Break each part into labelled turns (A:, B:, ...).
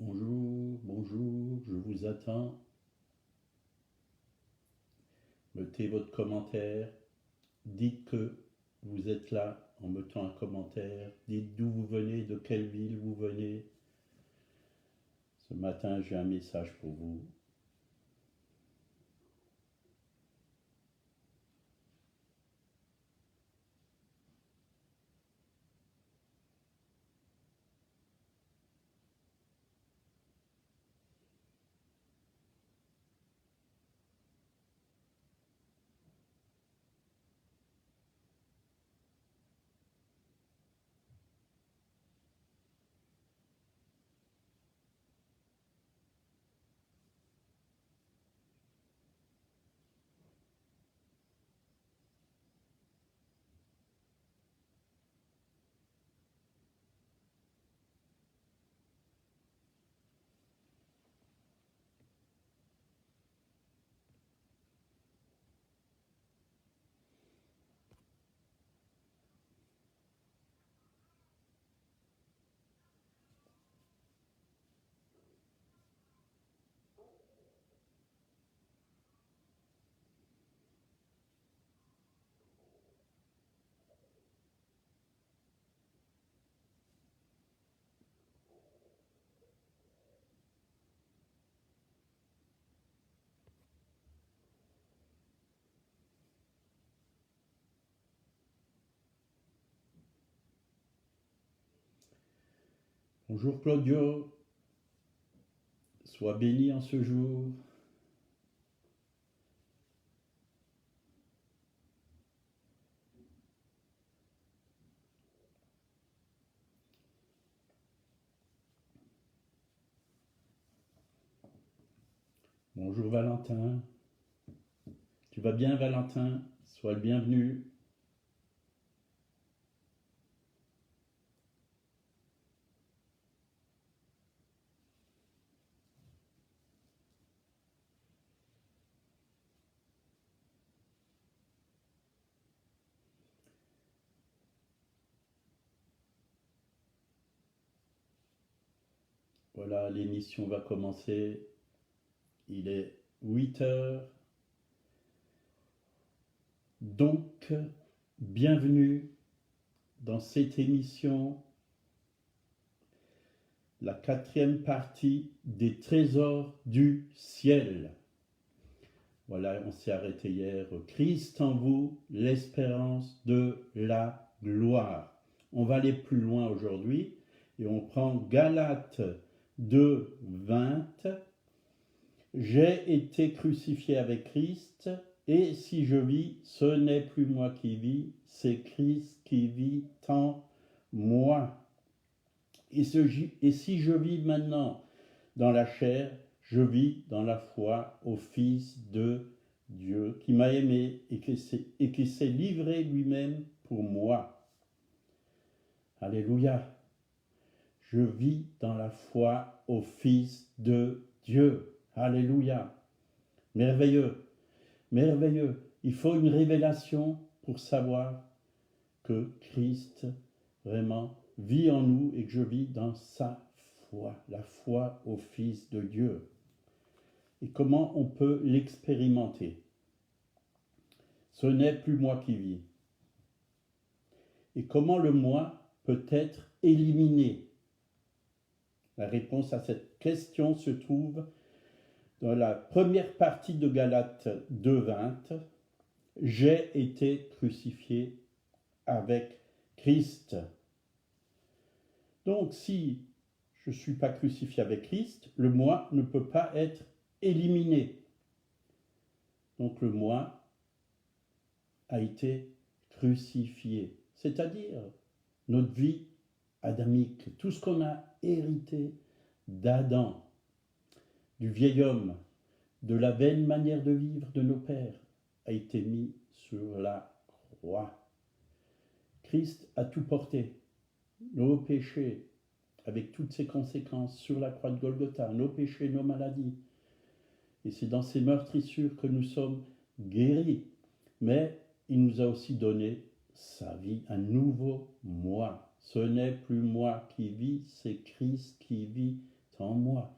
A: Bonjour, bonjour, je vous attends. Mettez votre commentaire. Dites que vous êtes là en mettant un commentaire. Dites d'où vous venez, de quelle ville vous venez. Ce matin, j'ai un message pour vous. Bonjour Claudio, sois béni en ce jour. Bonjour Valentin. Tu vas bien Valentin? Sois le bienvenu. Voilà, l'émission va commencer. Il est 8 heures. Donc, bienvenue dans cette émission, la 4e partie des trésors du ciel. Voilà, on s'est arrêté hier. Christ en vous, l'espérance de la gloire. On va aller plus loin aujourd'hui et on prend Galates 2, 20. J'ai été crucifié avec Christ et si je vis, ce n'est plus moi qui vis, c'est Christ qui vit en moi. Et si je vis maintenant dans la chair, je vis dans la foi au Fils de Dieu qui m'a aimé et qui s'est livré lui-même pour moi. Alléluia. Je vis dans la foi au Fils de Dieu. Alléluia. Merveilleux. Merveilleux. Il faut une révélation pour savoir que Christ vraiment vit en nous et que je vis dans sa foi, la foi au Fils de Dieu. Et comment on peut l'expérimenter? Ce n'est plus moi qui vis. Et comment le moi peut être éliminé? La réponse à cette question se trouve dans la première partie de Galates 2:20. J'ai été crucifié avec Christ. Donc si je ne suis pas crucifié avec Christ, le moi ne peut pas être éliminé. Donc le moi a été crucifié, c'est-à-dire notre vie adamique, tout ce qu'on a hérité d'Adam, du vieil homme, de la vaine manière de vivre de nos pères, a été mis sur la croix. Christ a tout porté, nos péchés, avec toutes ses conséquences sur la croix de Golgotha, nos péchés, nos maladies. Et c'est dans ces meurtrissures que nous sommes guéris. Mais il nous a aussi donné sa vie, un nouveau moi. Ce n'est plus moi qui vis, c'est Christ qui vit en moi.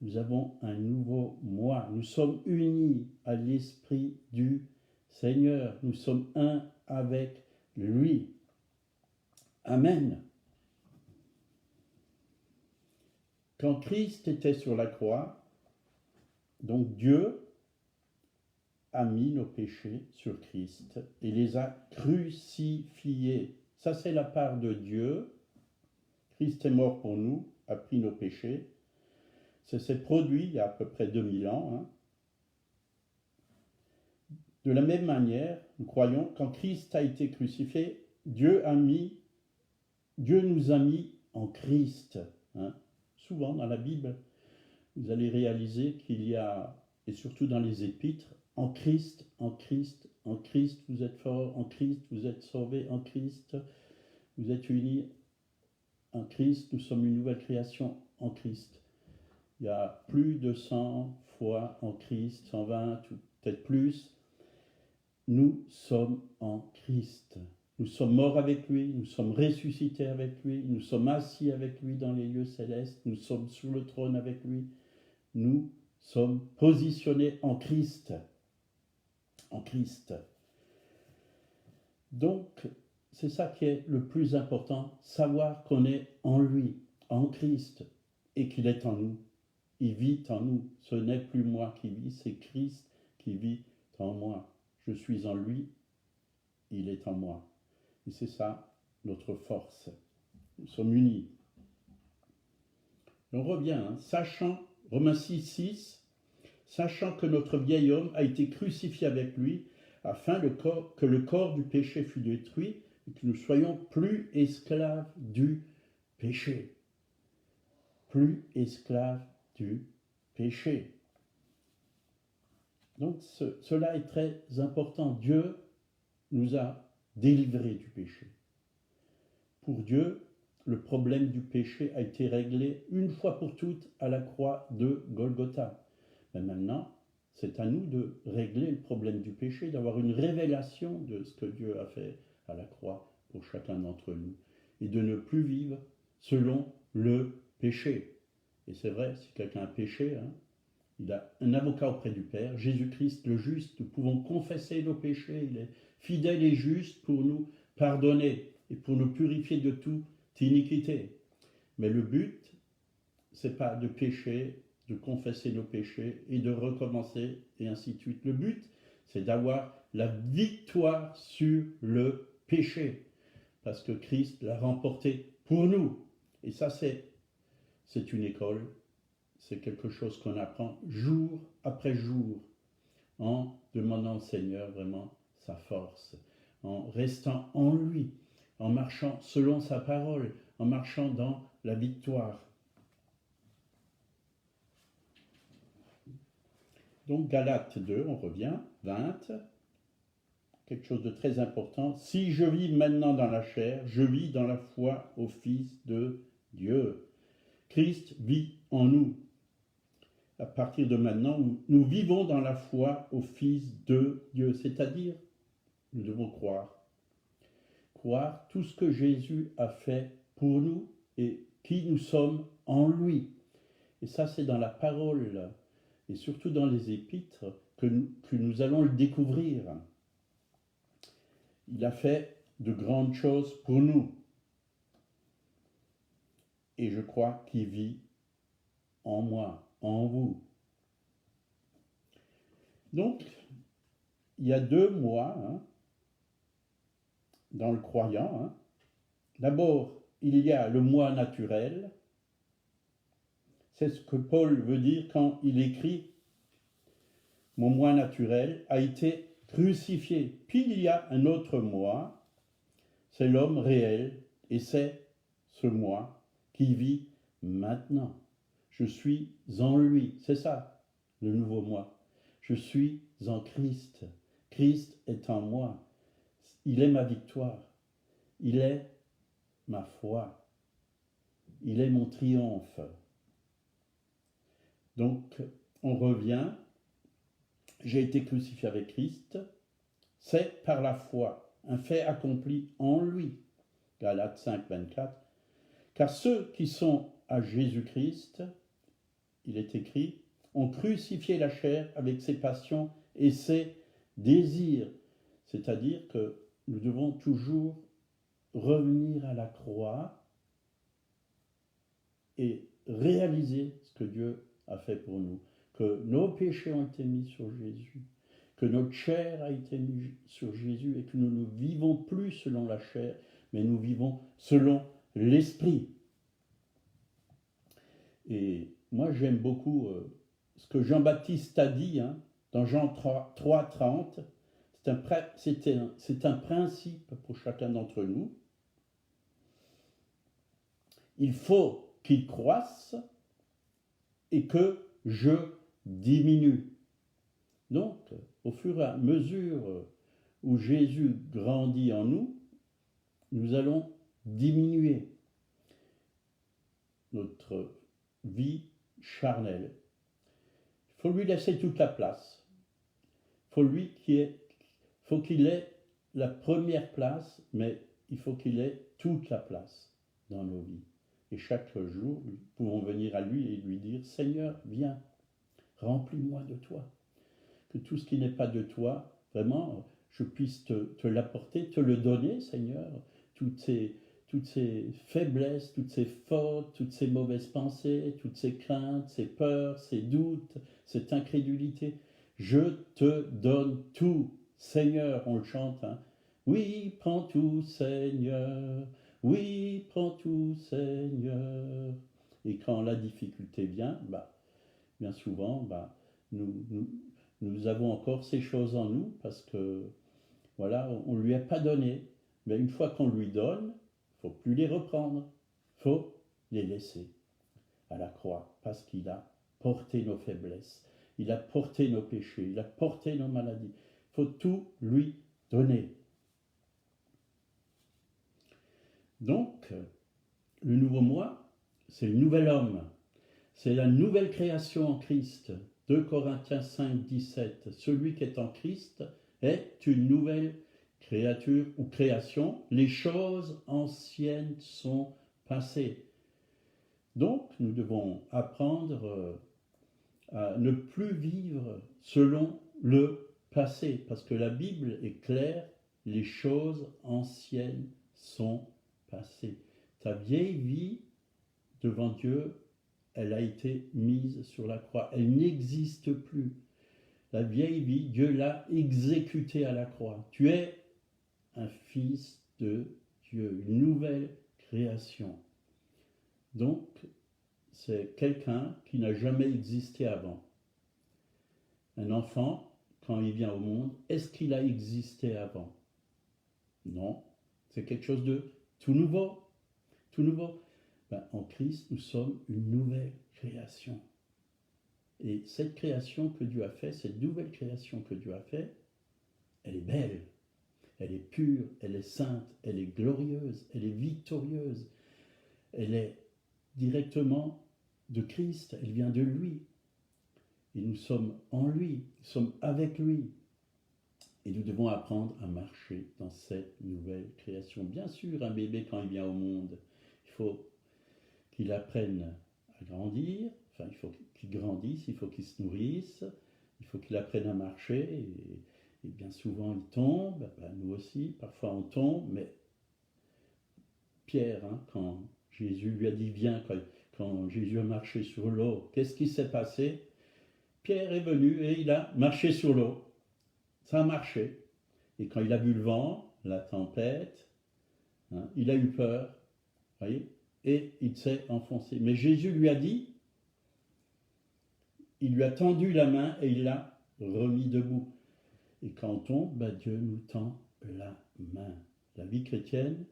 A: Nous avons un nouveau moi. Nous sommes unis à l'Esprit du Seigneur. Nous sommes un avec lui. Amen. Quand Christ était sur la croix, donc Dieu a mis nos péchés sur Christ et les a crucifiés. Ça, c'est la part de Dieu. Christ est mort pour nous, a pris nos péchés. Ça s'est produit il y a à peu près 2000 ans. De la même manière, nous croyons, quand Christ a été crucifié, Dieu nous a mis en Christ. Souvent dans la Bible, vous allez réaliser qu'il y a, et surtout dans les épîtres, en Christ, en Christ, en Christ, vous êtes forts, en Christ, vous êtes sauvés, en Christ, vous êtes unis, en Christ, nous sommes une nouvelle création en Christ. Il y a plus de 100 fois en Christ, 120 ou peut-être plus. Nous sommes en Christ. Nous sommes morts avec lui, nous sommes ressuscités avec lui, nous sommes assis avec lui dans les lieux célestes, nous sommes sur le trône avec lui. Nous sommes positionnés en Christ. En Christ. Donc, c'est ça qui est le plus important, savoir qu'on est en lui, en Christ, et qu'il est en nous. Il vit en nous. Ce n'est plus moi qui vis, c'est Christ qui vit en moi. Je suis en lui, il est en moi. Et c'est ça notre force. Nous sommes unis. On revient, sachant, Romains 6, sachant que notre vieil homme a été crucifié avec lui, afin que le corps du péché fût détruit, et que nous soyons plus esclaves du péché. Plus esclaves du péché. Donc cela est très important. Dieu nous a délivrés du péché. Pour Dieu, le problème du péché a été réglé une fois pour toutes à la croix de Golgotha. Mais maintenant, c'est à nous de régler le problème du péché, d'avoir une révélation de ce que Dieu a fait à la croix pour chacun d'entre nous, et de ne plus vivre selon le péché. Et c'est vrai, si quelqu'un a péché, il a un avocat auprès du Père, Jésus-Christ le juste. Nous pouvons confesser nos péchés, il est fidèle et juste pour nous pardonner et pour nous purifier de toute iniquité. Mais le but, c'est pas de pécher, de confesser nos péchés et de recommencer et ainsi de suite. Le but, c'est d'avoir la victoire sur le péché, parce que Christ l'a remporté pour nous. Et ça, c'est une école, c'est quelque chose qu'on apprend jour après jour, en demandant au Seigneur vraiment sa force, en restant en lui, en marchant selon sa parole, en marchant dans la victoire. Donc Galates 2, on revient, 20, quelque chose de très important. Si je vis maintenant dans la chair, je vis dans la foi au Fils de Dieu. Christ vit en nous. À partir de maintenant, nous vivons dans la foi au Fils de Dieu, c'est-à-dire, nous devons croire tout ce que Jésus a fait pour nous et qui nous sommes en lui. Et ça, c'est dans la parole et surtout dans les épîtres que nous allons le découvrir. Il a fait de grandes choses pour nous. Et je crois qu'il vit en moi, en vous. Donc, il y a 2 mois dans le croyant. D'abord, il y a le moi naturel. C'est ce que Paul veut dire quand il écrit « Mon moi naturel a été crucifié ». Puis il y a un autre moi, c'est l'homme réel, et c'est ce moi qui vit maintenant. Je suis en lui, c'est ça le nouveau moi. Je suis en Christ. Christ est en moi. Il est ma victoire. Il est ma foi. Il est mon triomphe. Donc, on revient. J'ai été crucifié avec Christ. C'est par la foi, un fait accompli en lui. Galates 5, 24. Car ceux qui sont à Jésus-Christ il est écrit, ont crucifié la chair avec ses passions et ses désirs. C'est-à-dire que nous devons toujours revenir à la croix et réaliser ce que Dieu a fait pour nous. Que nos péchés ont été mis sur Jésus, que notre chair a été mise sur Jésus et que nous ne vivons plus selon la chair, mais nous vivons selon l'Esprit. Et moi, j'aime beaucoup ce que Jean-Baptiste a dit dans Jean 3,30. C'est un principe pour chacun d'entre nous. Il faut qu'il croisse et que je diminue. Donc, au fur et à mesure où Jésus grandit en nous, nous allons diminuer notre vie charnelle. Il faut lui laisser toute la place. Il faut qu'il ait la première place, mais il faut qu'il ait toute la place dans nos vies. Et chaque jour, nous pouvons venir à lui et lui dire, Seigneur, viens, remplis-moi de toi. Que tout ce qui n'est pas de toi, vraiment, je puisse te l'apporter, te le donner, Seigneur. Toutes ces faiblesses, toutes ces fautes, toutes ces mauvaises pensées, toutes ces craintes, ces peurs, ces doutes, cette incrédulité. Je te donne tout, Seigneur, on le chante. Oui, prends tout, Seigneur. Oui, prends tout, Seigneur. Et quand la difficulté vient, bien souvent, nous avons encore ces choses en nous parce que, voilà, on ne lui a pas donné. Mais une fois qu'on lui donne, il ne faut plus les reprendre. Il faut les laisser à la croix parce qu'il a porté nos faiblesses. Il a porté nos péchés. Il a porté nos maladies. Il faut tout lui donner. Donc, le nouveau moi, c'est le nouvel homme. C'est la nouvelle création en Christ. 2 Corinthiens 5, 17. Celui qui est en Christ est une nouvelle créature ou création. Les choses anciennes sont passées. Donc, nous devons apprendre à ne plus vivre selon le passé. Parce que la Bible est claire, les choses anciennes sont passées. Ta vieille vie devant Dieu, elle a été mise sur la croix. Elle n'existe plus. La vieille vie, Dieu l'a exécutée à la croix. Tu es un fils de Dieu, une nouvelle création. Donc, c'est quelqu'un qui n'a jamais existé avant. Un enfant, quand il vient au monde, est-ce qu'il a existé avant? Non, c'est quelque chose de tout nouveau. Tout nouveau. En Christ, nous sommes une nouvelle création. Et cette création que Dieu a faite, cette nouvelle création que Dieu a faite, elle est belle, elle est pure, elle est sainte, elle est glorieuse, elle est victorieuse. Elle est directement de Christ, elle vient de lui. Et nous sommes en lui, nous sommes avec lui. Et nous devons apprendre à marcher dans cette nouvelle création. Bien sûr, un bébé, quand il vient au monde, il faut qu'il apprenne à grandir, il faut qu'il grandisse, il faut qu'il se nourrisse, il faut qu'il apprenne à marcher, et bien souvent il tombe, nous aussi, parfois on tombe, mais Pierre, quand Jésus lui a dit viens, quand Jésus a marché sur l'eau, qu'est-ce qui s'est passé? Pierre est venu et il a marché sur l'eau, ça a marché, et quand il a vu le vent, la tempête, il a eu peur, voyez, et il s'est enfoncé. Mais Jésus lui a dit, il lui a tendu la main et il l'a remis debout. Et quand on tombe, Dieu nous tend la main. La vie chrétienne,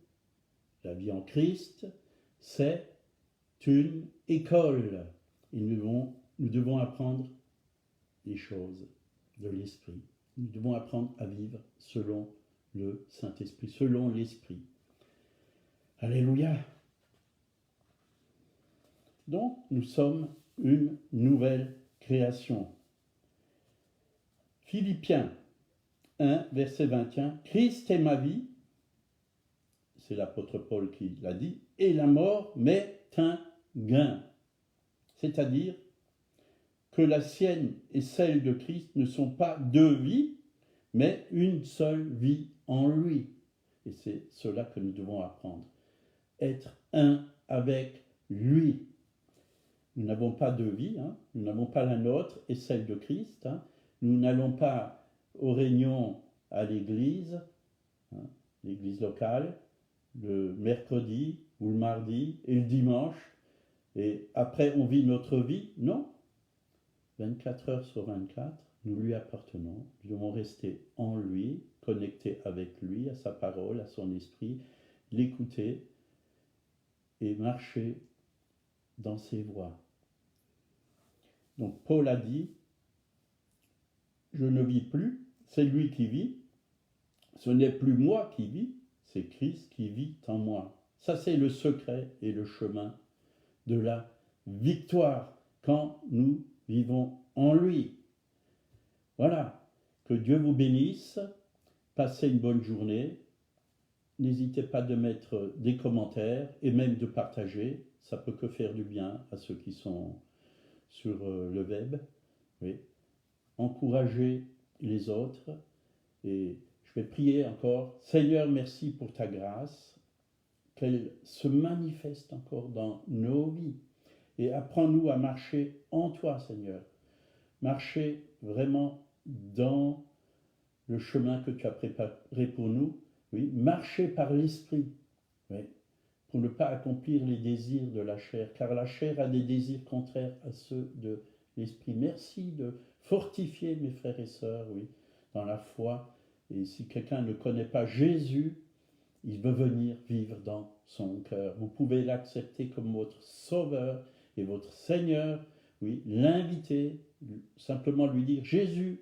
A: la vie en Christ, c'est une école. Et nous devons apprendre les choses de l'Esprit. Nous devons apprendre à vivre selon le Saint-Esprit, selon l'Esprit. Alléluia! Donc, nous sommes une nouvelle création. Philippiens 1, verset 21. Christ est ma vie, c'est l'apôtre Paul qui l'a dit, et la mort m'est un gain. C'est-à-dire, que la sienne et celle de Christ ne sont pas deux vies, mais une seule vie en lui. Et c'est cela que nous devons apprendre. Être un avec lui. Nous n'avons pas deux vies, hein. Nous n'avons pas la nôtre et celle de Christ. Hein. Nous n'allons pas aux réunions à l'église, hein, l'église locale, le mercredi ou le mardi et le dimanche, et après on vit notre vie. Non, 24 heures sur 24, nous lui appartenons. Nous devons rester en lui, connectés avec lui, à sa parole, à son esprit, l'écouter et marcher dans ses voies. Donc Paul a dit, je ne vis plus, c'est lui qui vit, ce n'est plus moi qui vis, c'est Christ qui vit en moi. Ça c'est le secret et le chemin de la victoire quand nous vivons en lui. Voilà, que Dieu vous bénisse, passez une bonne journée, n'hésitez pas de mettre des commentaires et même de partager, ça peut que faire du bien à ceux qui sont sur le web. Oui. Encouragez les autres et je vais prier encore. Seigneur, merci pour ta grâce, qu'elle se manifeste encore dans nos vies et apprends-nous à marcher en toi, Seigneur. Marcher vraiment dans le chemin que tu as préparé pour nous. Oui, marcher par l'esprit, oui, pour ne pas accomplir les désirs de la chair, car la chair a des désirs contraires à ceux de l'esprit. Merci de fortifier mes frères et sœurs, oui, dans la foi. Et si quelqu'un ne connaît pas Jésus, il veut venir vivre dans son cœur. Vous pouvez l'accepter comme votre sauveur et votre Seigneur, oui, l'inviter, simplement lui dire, Jésus,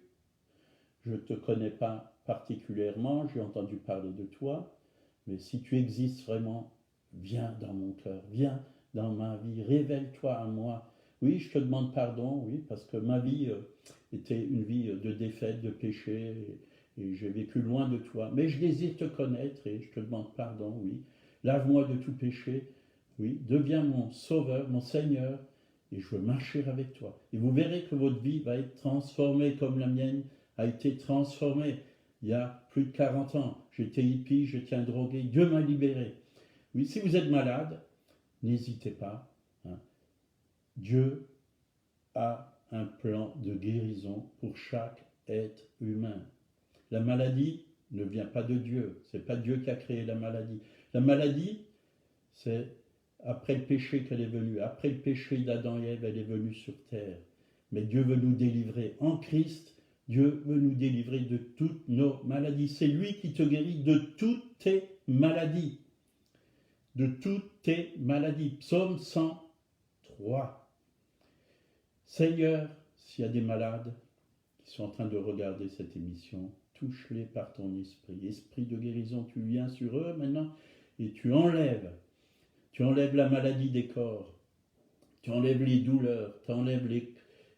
A: je ne te connais pas particulièrement, j'ai entendu parler de toi, mais si tu existes vraiment, viens dans mon cœur, viens dans ma vie, révèle-toi à moi. Oui, je te demande pardon, oui, parce que ma vie était une vie de défaite, de péché, et j'ai vécu loin de toi. Mais je désire te connaître et je te demande pardon, oui. Lave-moi de tout péché, oui. Deviens mon sauveur, mon Seigneur, et je veux marcher avec toi. Et vous verrez que votre vie va être transformée comme la mienne a été transformée il y a plus de 40 ans. J'étais hippie, j'étais un drogué, Dieu m'a libéré. Oui, si vous êtes malade, n'hésitez pas. Hein. Dieu a un plan de guérison pour chaque être humain. La maladie ne vient pas de Dieu. Ce n'est pas Dieu qui a créé la maladie. La maladie, c'est après le péché qu'elle est venue. Après le péché d'Adam et Ève, elle est venue sur terre. Mais Dieu veut nous délivrer. En Christ, Dieu veut nous délivrer de toutes nos maladies. C'est lui qui te guérit de toutes tes maladies. De toutes tes maladies. Psaume 103. Seigneur, s'il y a des malades qui sont en train de regarder cette émission, touche-les par ton esprit. Esprit de guérison, tu viens sur eux maintenant et tu enlèves la maladie des corps, tu enlèves les douleurs, tu enlèves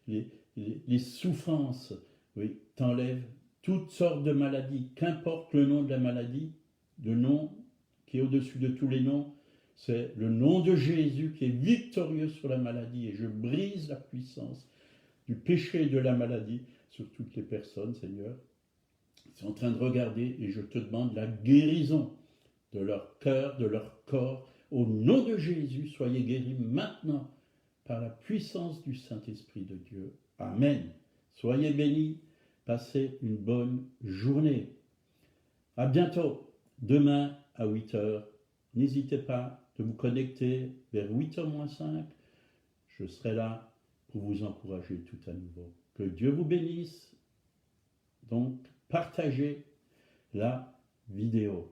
A: les souffrances, oui, tu enlèves toutes sortes de maladies, qu'importe le nom de la maladie, le nom qui est au-dessus de tous les noms, c'est le nom de Jésus qui est victorieux sur la maladie, et je brise la puissance du péché et de la maladie sur toutes les personnes, Seigneur, qui sont en train de regarder, et je te demande la guérison de leur cœur, de leur corps. Au nom de Jésus, soyez guéris maintenant par la puissance du Saint-Esprit de Dieu. Amen. Soyez bénis, passez une bonne journée. À bientôt, demain à 8h. N'hésitez pas de vous connecter vers 8h moins 5. Je serai là pour vous encourager tout à nouveau. Que Dieu vous bénisse. Donc, partagez la vidéo.